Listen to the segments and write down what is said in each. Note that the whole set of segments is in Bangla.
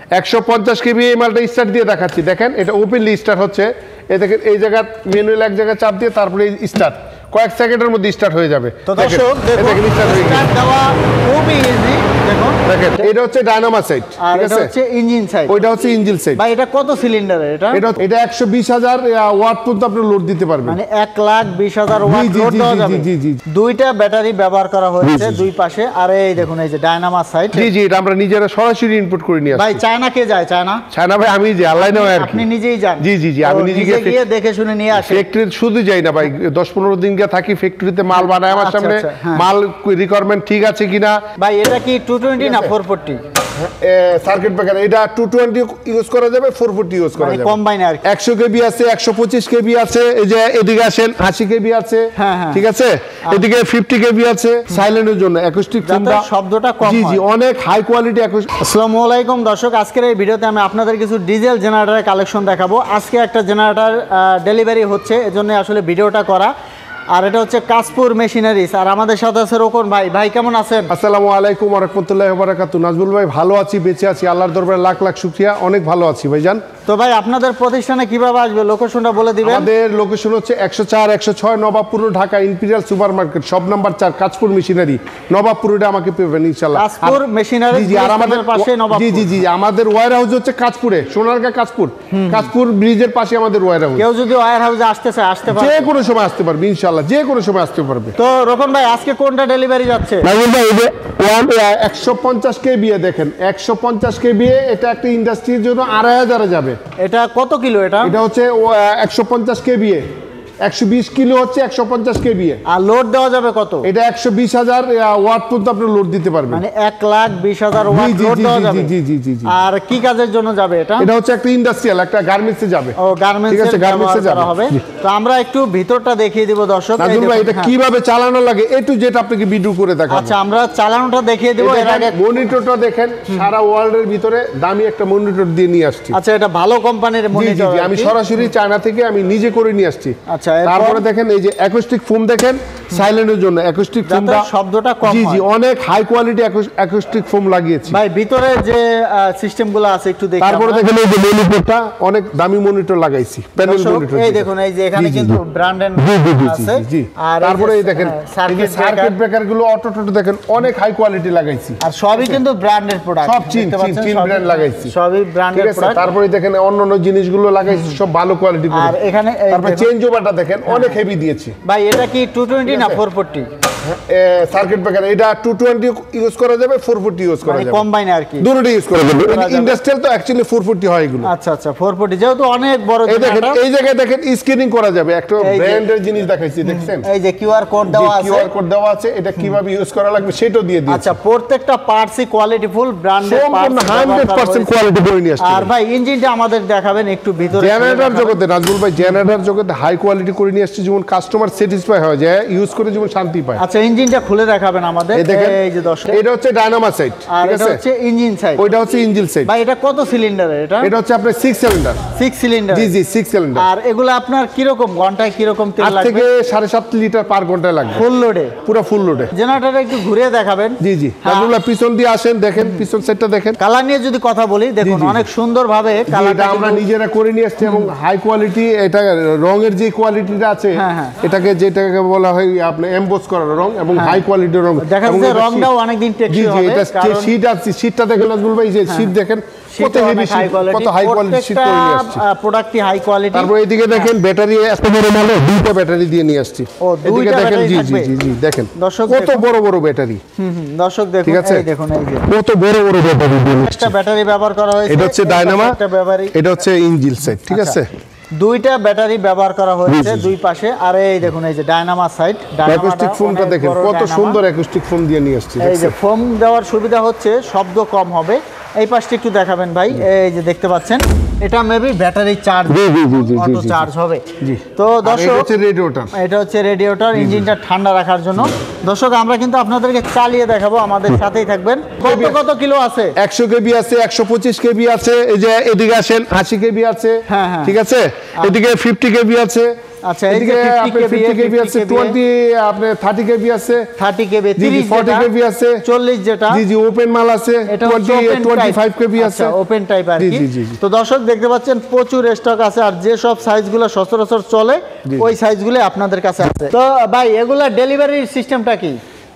150 কেবি এই মালটা স্টার্ট দিয়ে দেখাচ্ছি। দেখেন এটা ওপেনলি স্টার্ট হচ্ছে। এই দেখেন এই জায়গা ম্যানুয়াল এক জায়গায় চাপ দিয়ে তারপরে স্টার্ট কয়েক সেকেন্ডের মধ্যে স্টার্ট হয়ে যাবে। তো দর্শক দেখুন স্টার্ট দেওয়া খুবই ইজি। দেখুন এটা হচ্ছে ডায়নামা সাইড, আর এটা হচ্ছে ইঞ্জিন সাইড, ওইটা হচ্ছে ইঞ্জিন সাইড। ভাই এটা কত সিলিন্ডারের? এটা 120,000 ওয়াট পর্যন্ত আপনি লোড দিতে পারবেন। মানে 1,20,000 ওয়াট লোড দেওয়া যাবে। দুইটা ব্যাটারি ব্যবহার করা হয়েছে দুই পাশে। আর এই দেখুন এই যে ডায়নামা সাইড। জি এটা আমরা নিজেরা সরাসরি ইনপুট করে নিয়ে আসি। ভাই চায়না কে যায়? চায়না ভাই আমি যে আল্লাহ নয় আর আপনি নিজেই যান? জি আমি নিজে গিয়ে দেখে শুনে নিয়ে আসি। ফ্যাক্টরি শুধু যাই না ভাই, 10-15 দিন গিয়ে থাকি ফ্যাক্টরিতে, মাল বানায় আমার সামনে, মাল রিকোয়ারমেন্ট ঠিক আছে কিনা। ভাই এটা কি 220 না 440 সার্কিট ব্রেকার? এটা 220 ইউজ করা যাবে, 440 ইউজ করা যাবে, কম্বাইন আর 100 কেবি আছে, 125 কেবি আছে। এই যে এদিকে আসেন 80 কেবি আছে, ঠিক আছে। এদিকে 50 কেবি আছে সাইলেন্টের জন্য, অ্যাকুস্টিক ফোনটা শব্দটা কম হয়। জি অনেক হাই কোয়ালিটি অ্যাকুস্টিক। আসসালামু আলাইকুম দর্শক, আজকের এই ভিডিওতে আমি আপনাদের কিছু ডিজেল জেনারেটরের কালেকশন দেখাবো। আজকে একটা জেনারেটর ডেলিভারি হচ্ছে, এজন্য আসলে ভিডিওটা করা। আর এটা হচ্ছে কাশপুর মেশিনারিজ। আর আমাদের সাথে আছে রোকন ভাই। ভাই কেমন আছেন? আসসালামু আলাইকুম ওয়া রাহমাতুল্লাহি ওয়া বারাকাতুহু। নাজমুল ভাই ভালো আছি, বেঁচে আছি, আল্লাহর দরবারে লাখ লাখ শুকরিয়া, অনেক ভালো আছি ভাইজান। তো ভাই আপনাদের প্রতিষ্ঠানে কিভাবে আসবে লোকেশনটা বলে দিবেন। আমাদের লোকেশন হচ্ছে 104-106 Nawabpur Dhaka Imperial Super Market, shop number 4, Kashpur machinery, নবাবপুরে আমাকে পেবেন ইনশাআল্লাহ। কাশপুর মেশিনারি জি আর আমাদের পাশে নবাবপুর। জি আমাদের ওয়্যার হাউস হচ্ছে কাশপুরে, সোনারগাঁ কাশপুর ব্রিজের পাশে আমাদের ওয়্যার হাউস। কেউ যদি ওয়্যার হাউসে আসতে চায় আসতে পারবে, যে কোনো সময় আসতে পারবে ইনশাআল্লাহ, যে কোনো সময় আসতে পারবে। তো রোকন ভাই আজকে কোনটা ডেলিভারি যাচ্ছে? নাজমুল ভাই এই যে 150 কেবি দেখেন, 150 কেবি, এটা একটা ইন্ডাস্ট্রির জন্য 2,500 যাবে। এটা কত কিলো? এটা হচ্ছে 150 কেবি, 120 কিলো হচ্ছে 150 কেবি। আর লোড দেওয়া যাবে কত? এটা 120,000 ওয়াট পর্যন্ত আপনি লোড দিতে পারবেন। মানে 1,20,000 ওয়াট লোড দেওয়া যাবে। জি আর কি কাজের জন্য যাবে এটা? এটা হচ্ছে একটা ইন্ডাস্ট্রিয়াল, একটা গার্মেন্টসে যাবে। ও গার্মেন্টসে যাবে হবে। তো আমরা একটু ভিতরটা দেখিয়ে দিব দর্শক। নাজমুল ভাই এটা কিভাবে চালানো লাগে এ টু জেড আপনাকে ভিডিও করে দেখাবো। আচ্ছা আমরা চালানোটা দেখিয়ে দেব। এর আগে মনিটরটা দেখেন, সারা ওয়ার্ল্ডের ভিতরে দামি একটা মনিটর দিয়ে নিয়ে আসছি। আচ্ছা এটা ভালো কোম্পানির মনিটর। জি আমি সরাসরি চায়না থেকে আমি নিজে করে নিয়ে আসছি। আচ্ছা তারপরে দেখেন এই যে অ্যাকুস্টিক ফোম দেখেন, সাইলেন্টের জন্য অ্যাকুস্টিক ফোমটা শব্দটা কম হয়। জি অনেক হাই কোয়ালিটি অ্যাকুস্টিক ফোম লাগিয়েছি ভাই। ভিতরে যে সিস্টেমগুলো আছে একটু দেখুন। তারপরে দেখেন এই যে মনিটরটা অনেক দামি মনিটর লাগাইছি, প্যানেল মনিটর। এই দেখুন এই যে এখানে কিন্তু ব্র্যান্ডেড আছে। আর তারপরে এই দেখেন সার্কিট ব্রেকার গুলো অটো দেখেন অনেক হাই কোয়ালিটি লাগাইছি। আর সবই কিন্তু ব্র্যান্ডেড প্রোডাক্ট, সব চীন ব্র্যান্ড লাগাইছি, সবই ব্র্যান্ডেড প্রোডাক্ট। তারপরে দেখেন অন্যান্য জিনিসগুলো লাগাইছি সব ভালো কোয়ালিটি। আর এখানে তারপরে চেঞ্জ ওভারটা দেখেন অনেক হেভি দিয়েছি ভাই। এটা কি 220 না 440 সার্কিট ব্রেকার? এটা 220 ইউজ করা যাবে, 440 ইউজ করা যাবে, কম্বাইন আর কি, দুটোই ইউজ করা যাবে। ইন্ডাস্ট্রিয়াল তো অ্যাকচুয়ালি 440 হয় এগুলো। আচ্ছা 440 যেহেতু অনেক বড়। এই দেখেন এই জায়গায় দেখেন স্ক্যানিং করা যাবে, একটা ব্র্যান্ডের জিনিস দেখাইছি দেখছেন। এই যে কিউআর কোড দেওয়া আছে, কিউআর কোড দেওয়া আছে, এটা কিভাবে ইউজ করা লাগবে সেটাও দিয়ে দিয়েছি। আচ্ছা প্রত্যেকটা পার্টসই কোয়ালিটিফুল ব্র্যান্ডেড পার্টস, 100% কোয়ালিটি করে নিয়ে আসছে। আর ভাই ইঞ্জিনটা আমাদের দেখাবেন একটু ভিতরে। জেনারেটর জগতে নাজমুল ভাই, জেনারেটর জগতে হাই কোয়ালিটি করে নিয়ে আসছে, যেমন কাস্টমার স্যাটিসফাই হয় যায়, ইউজ করে যেমন শান্তি পায়। আচ্ছা ইঞ্জিনটা খুলে দেখাবেন আমাদের। এই যে দর্শক এটা হচ্ছে ডায়নামা সাইড, আর এটা হচ্ছে ইঞ্জিন সাইড, ওইটা হচ্ছে ইঞ্জিন সাইড। ভাই এটা কত সিলিন্ডারের? এটা হচ্ছে আপনার 6 সিলিন্ডার। 6 সিলিন্ডার? জি 6 সিলিন্ডার। আর এগুলো আপনার কি রকম ঘন্টায় কি রকম তেল লাগবে? থেকে 7.5 লিটার পার ঘন্টায় লাগবে ফুল লোডে, পুরো ফুল লোডে। জেনারেটরটা একটু ঘুরিয়ে দেখাবেন। জি নাজমুল্লাহ পিছন দিয়ে আসেন, দেখেন পিছন সাইডটা দেখেন। কালার নিয়ে যদি কথা বলি দেখুন অনেক সুন্দরভাবে কালারটা আমরা নিজেরা করে নিয়ে আসছি এবং হাই কোয়ালিটি। এটা রঙের যে কোয়ালিটিটা আছে যেটাকে বলা হয় আপনার এমবোস করা রং এবং হাই কোয়ালিটির রং। দেখা যাচ্ছে রংটাও অনেক দিন টেকসই হবে। এটা শীট আছে, শীটটা দেখেন নাজমুল ভাই, যে শীট দেখেন কত হেভি শীট, কত হাই কোয়ালিটি শীট করে নিয়ে আসছি। প্রোডাক্টই হাই কোয়ালিটি। তারপর এইদিকে দেখেন ব্যাটারি এত বড় মালে দুটো ব্যাটারি দিয়ে নিয়ে আসছি। এদিকে দেখেন জি দেখেন কত বড় বড় ব্যাটারি। দর্শক দেখুন এই দেখুন এই যে কত বড় বড় ব্যাটারি দিয়ে একটা ব্যাটারি ব্যবহার করা হয়েছে। এটা হচ্ছে ডায়নামা, এটা হচ্ছে ইঞ্জিন সাইড, ঠিক আছে। দুইটা ব্যাটারি ব্যবহার করা হয়েছে দুই পাশে। আর এই দেখুন এই যে ডায়নামা সাইড, অ্যাকুস্টিক ফোমটা দেখেন কত সুন্দর অ্যাকুস্টিক ফোম দিয়ে নিয়ে আসছে। এই যে ফোম দেওয়ার সুবিধা হচ্ছে শব্দ কম হবে। এই পাশটা একটু দেখাবেন ভাই। এই যে দেখতে পাচ্ছেন এটা maybe battery charge, auto charge হবে। তো দর্শক এটা হচ্ছে রেডিয়েটর, ইঞ্জিনটা ঠান্ডা রাখার জন্য। দর্শক আমরা কিন্তু আপনাদেরকে চালিয়ে দেখাবো, আমাদের সাথেই থাকবেন। কত কিলো আছে? 100 কেবি আছে, 125 কেবি আছে। এই যে এদিকে আসেন 80 কেবি আছে, ঠিক আছে। এদিকে 50 কেবি আছে, আচ্ছা, এই যে এদিকে 50 আপনার 50 কেবি আছে, 20 আপনার 30 কেবি আছে, 30 কেবি, 30 40 কেবি আছে, 40 যেটা জি জি ওপেন মাল আছে, এটা 25 কেবি আছে, ওপেন টাইপ আর জি, কি। জি, জি, জি। তো দর্শক দেখতে পাচ্ছেন প্রচুর স্টক আছে, আর যে সব সাইজগুলো সচরাচর চলে ওই সাইজগুলো আপনাদের কাছে আছে। তো ভাই এগুলা ডেলিভারি সিস্টেমটা কি?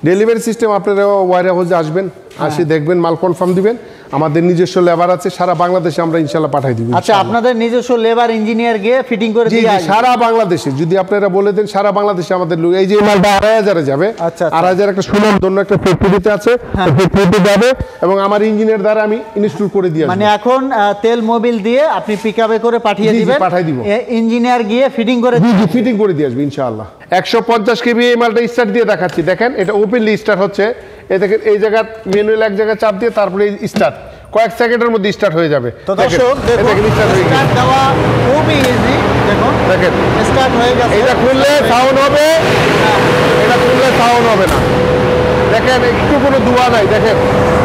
ডেলিভারি সিস্টেম আপনারা ওয়্যার হাউসে আসবেন, আসি দেখবেন, মাল কনফার্ম দিবেন। আমাদের নিজস্ব লেবার আছে, সারা বাংলাদেশে আমরা ইনশাআল্লাহ পাঠাই দিব। আচ্ছা, আপনাদের নিজস্ব লেবার ইঞ্জিনিয়ার গিয়ে ফিটিং করে জি দিয়ে জি আসবে? সারা বাংলাদেশে যদি আপনারা বলে দেন, সারা বাংলাদেশে আমাদের লোক, এই যে মালটা 2,500 যাবে, আচ্ছা, আচ্ছা। 2,500 একটা সুনাম ধন্য একটা ফ্যাক্টরিতে আছে, ফ্যাক্টরিতে যাবে এবং আমার ইঞ্জিনিয়ার দ্বারা আমি ইনস্টল করে দিয়ে আসবো। মানে এখন তেল মোবিল দিয়ে আপনি পিকআপে করে পাঠিয়ে জি, জি, দিবেন, পাঠিয়ে দিব। ইঞ্জিনিয়ার গিয়ে ফিটিং করে জি জি ফিটিং করে দিয়ে আসবে ইনশাআল্লাহ। 150 কেবি এই মালটা স্টার্ট দিয়ে দেখাচ্ছি, দেখেন এটা ওপেনলি স্টার্ট হচ্ছে। এই দেখেন এই জায়গা ম্যানুয়াল এক জায়গায় চাপ দিয়ে তারপরে স্টার্ট, কয়েক সেকেন্ডের মধ্যে স্টার্ট হয়ে যাবে। তো দর্শক দেখুন, স্টার্ট দেওয়া খুবই ইজি। দেখুন দেখেন স্টার্ট হয়ে গেছে। এটা খুললে সাউন্ড হবে, এটা খুললে সাউন্ড হবে না। দেখেন একটু কোনো ধোঁয়া নাই, দেখেন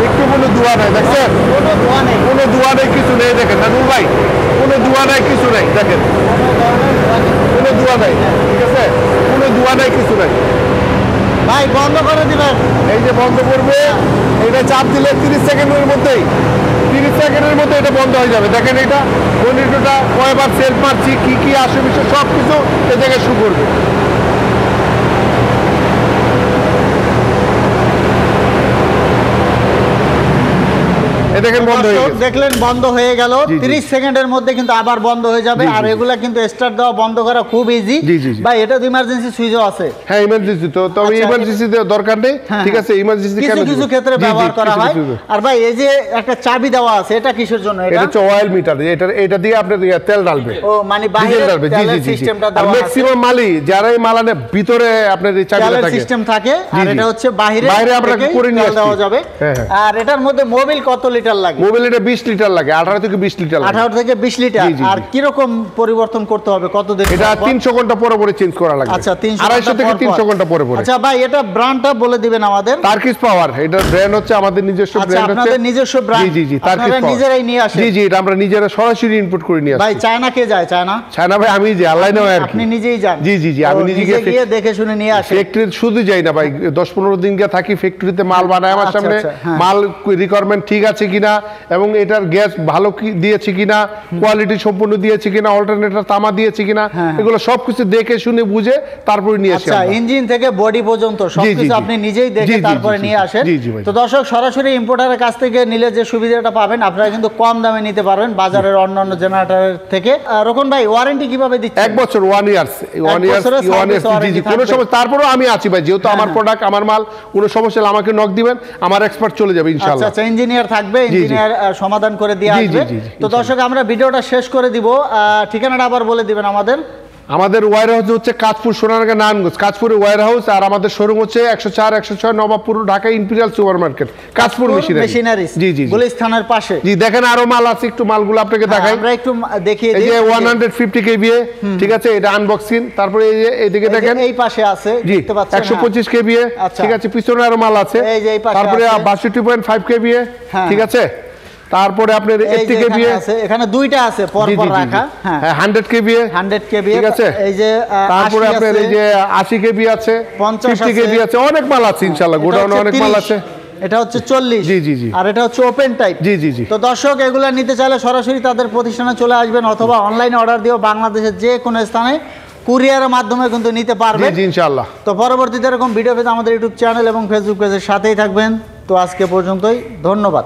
একটু কোনো ধোঁয়া নাই, দেখছেন কোনো ধোঁয়া নেই, কোনো ধোঁয়া নেই, কিছু নেই। দেখেন নানুর ভাই, কোনো ধোঁয়া নাই, কিছু নাই, দেখেন কোনো ধোঁয়া নাই, ঠিক আছে, কোনো ধোঁয়া নাই, কিছু নাই। ভাই বন্ধ করে দিবেন। এই যে বন্ধ করবে, এটা চাপ দিলে 30 সেকেন্ডের মধ্যেই, 30 সেকেন্ডের মধ্যে এটা বন্ধ হয়ে যাবে। দেখেন এটা মনিটরটা কয়বার সেলফ মারছি, কি কি আসে বিষয় সব কিছু এ জায়গায় শু করবে। দেখেন বন্ধ হয়ে গেছে, দেখলেন বন্ধ হয়ে গেল। জি, জি। 30 সেকেন্ডের মধ্যে কিন্তু আবার বন্ধ হয়ে যাবে। জি, জি, আর এগুলা কিন্তু স্টার্ট দেওয়া বন্ধ করা খুব ইজি। জি, জি, জি। ভাই এটা তো ইমার্জেন্সি সুইচও আছে। হ্যাঁ ইমার্জেন্সি তো, তবে আচ্ছা, ইমার্জেন্সিতে দরকার নেই, হ্যাঁ, ঠিক আছে, ইমার্জেন্সি কিছু কিছু ক্ষেত্রে ব্যবহার করা হয়। আর ভাই এই যে একটা চাবি দেওয়া আছে, এটা কিসের জন্য? এটা হচ্ছে অয়েল মিটার, এটা দিয়ে আপনি তেল ডালবে, ও মানে বাইরে ডিজেল ডালবে। জি জি তেলের জি সিস্টেমটা আর দেওয়া আছে। ম্যাক্সিমাম মালই যারা এই মাল আনে ভিতরে আপনার এই চাবিটা তেলের থাকে, সিস্টেম থাকে, আর জি, জি। এটা হচ্ছে বাইরে বাইরে আমরা থেকেই করে নিয়ে তেল দেওয়া আসছি। যাবে। হ্যাঁ, হ্যাঁ। আর এটার মধ্যে মোবিল কত লিটার লাগে? মোবাইল এটা 20 লিটার লাগে, 18 থেকে 20 লিটার লাগে। 18 থেকে 20 লিটার। জি, জি, জি। আর কি রকম পরিবর্তন করতে হবে কতদিন এটা পর পর? 300 ঘন্টা পরে পরে চেঞ্জ করা লাগবে। আচ্ছা, 300 250 থেকে ঘন্টা পর 300 পর। ঘন্টা পরে পরে। আচ্ছা ভাই এটা ব্র্যান্ডটা বলে দিবেন আমাদের। টার্কিশ পাওয়ার, এটা ব্র্যান্ড হচ্ছে আমাদের নিজস্ব আচ্ছা, ব্র্যান্ড হচ্ছে। আপনাদের নিজস্ব ব্র্যান্ড। জি জি জি টার্কিশ আপনারা পাওয়ার নিজেরাই নিয়ে আসেন? জি জি এটা আমরা নিজেরা সরাসরি ইনপুট করে নিয়ে আসি। ভাই চায়না কে যায়? চায়না চায়না ভাই আমি যে আল্লাহ নয় আর কি। আপনি নিজেই যান? জি জি জি আমি ও, নিজে গিয়ে দেখে শুনে নিয়ে আসেন? ফ্যাক্টরি শুধু যাই না ভাই, 10-15 দিন গিয়ে থাকি ফ্যাক্টরিতে, মাল বানায় আমার আচ্ছা, সামনে, আচ্ছা, হ্যাঁ। মাল রিকোয়ারমেন্ট ঠিক আছে কিনা এবং এটার গ্যাস ভালো কি দিয়েছে কিনা, কোয়ালিটি সম্পূর্ণ দিয়েছে কিনা, অল্টারনেটর তামা দিয়েছে কিনা, হ্যাঁ। এগুলো সবকিছু দেখে শুনে বুঝে তারপরে নিয়ে আসি আচ্ছা, আমরা। ইঞ্জিন থেকে বডি পর্যন্ত জি, জি, সবকিছু জি। আপনি নিজেই জি, দেখে জি, তারপরে জি, জি, নিয়ে আসেন। জি, জি ভাই। তো দর্শক সরাসরি ইম্পোর্টারের কাছ থেকে নিলে যে সুবিধাটা পাবেন, আপনারা কিন্তু কম দামে নিতে পারবেন বাজারের অন্যান্য জেনারেটরের থেকে। রোকন ভাই ওয়ারেন্টি কিভাবে দিচ্ছেন? 1 বছর 1 ইয়ার্স, 1 ইয়ার্স, বছরের 1 ইয়ার্স, service জি জি warranty কোনো থাকবে। সমস্যা, তারপরেও আমি আছি ভাই, যেহেতু আমার হ্যাঁ। প্রোডাক্ট আমার মাল, কোনো সমস্যা হলে আমাকে নক দিবেন, আমার এক্সপার্ট চলে যাবে আচ্ছা ইনশাআল্লাহ। আচ্ছা, ইঞ্জিনিয়ার থাকবে, জি, জি। ইঞ্জিনিয়ার সমাধান করে দিয়ে জি, জি, আসবে। জি, জি, তো দর্শক আমরা ভিডিওটা শেষ করে দিব, ঠিকানাটা আবার বলে দিবেন আমাদের। আমাদের ওয়্যার হাউস হচ্ছে কাঁচপুর, সোনারগাঁ, নারায়ণগঞ্জ। কাঁচপুরে ওয়্যার হাউস, আর আমাদের শোরুম হচ্ছে 104, 106 Nawabpur, Dhaka Imperial Super Market, Kanchpur machinery. জি জি জি গুলিস্তানের পাশে। জি দেখেন আরো মাল আছে, একটু মালগুলো আপনাকে দেখাই। আমরা একটু দেখিয়ে এই দিই। যে 150 কেভিএ, ঠিক আছে, এটা আনবক্সিং। তারপরে এই যে এইদিকে এই যে দেখেন, এই পাশে আছে, জি দেখতে পাচ্ছেন? 125 কেভিএ, আচ্ছা। ঠিক আছে, পিছনে আরো মাল আছে। এই যে এই পাশে তারপরে আছে। 62.5 কেভিএ, হ্যাঁ। ঠিক আছে, তারপরে আপনার এই যে 80 এখানে কেভিএ আছে, এখানে দুইটা আছে পর পর রাখা। হ্যাঁ, 100 কেভিএ, 100 কেবি, ঠিক আছে। এই যে তারপরে 80 আপনার এই আছে, যে 80 কেভি আছে, 50 50 আছে। কেভি আছে, অনেক মাল আছে ইনশাআল্লাহ, এটা গোডাউনে হচ্ছে অনেক মাল 30, আছে। এটা হচ্ছে 40। জি, জি, জি। আর এটা হচ্ছে ওপেন টাইপ। জি জি জি তো দর্শক এগুলা নিতে চাইলে সরাসরি তাদের প্রতিষ্ঠানে চলে আসবেন, অথবা অনলাইনে অর্ডার দিয়েও বাংলাদেশের যে কোনো স্থানে কুরিয়ারের মাধ্যমে কিন্তু নিতে জি পারবেন। জি ইনশাআল্লাহ। তো পরবর্তীতে এরকম ভিডিও পেতে আমাদের ইউটিউব চ্যানেল এবং ফেসবুক পেজের সাথেই থাকবেন। তো আজকে পর্যন্তই, ধন্যবাদ।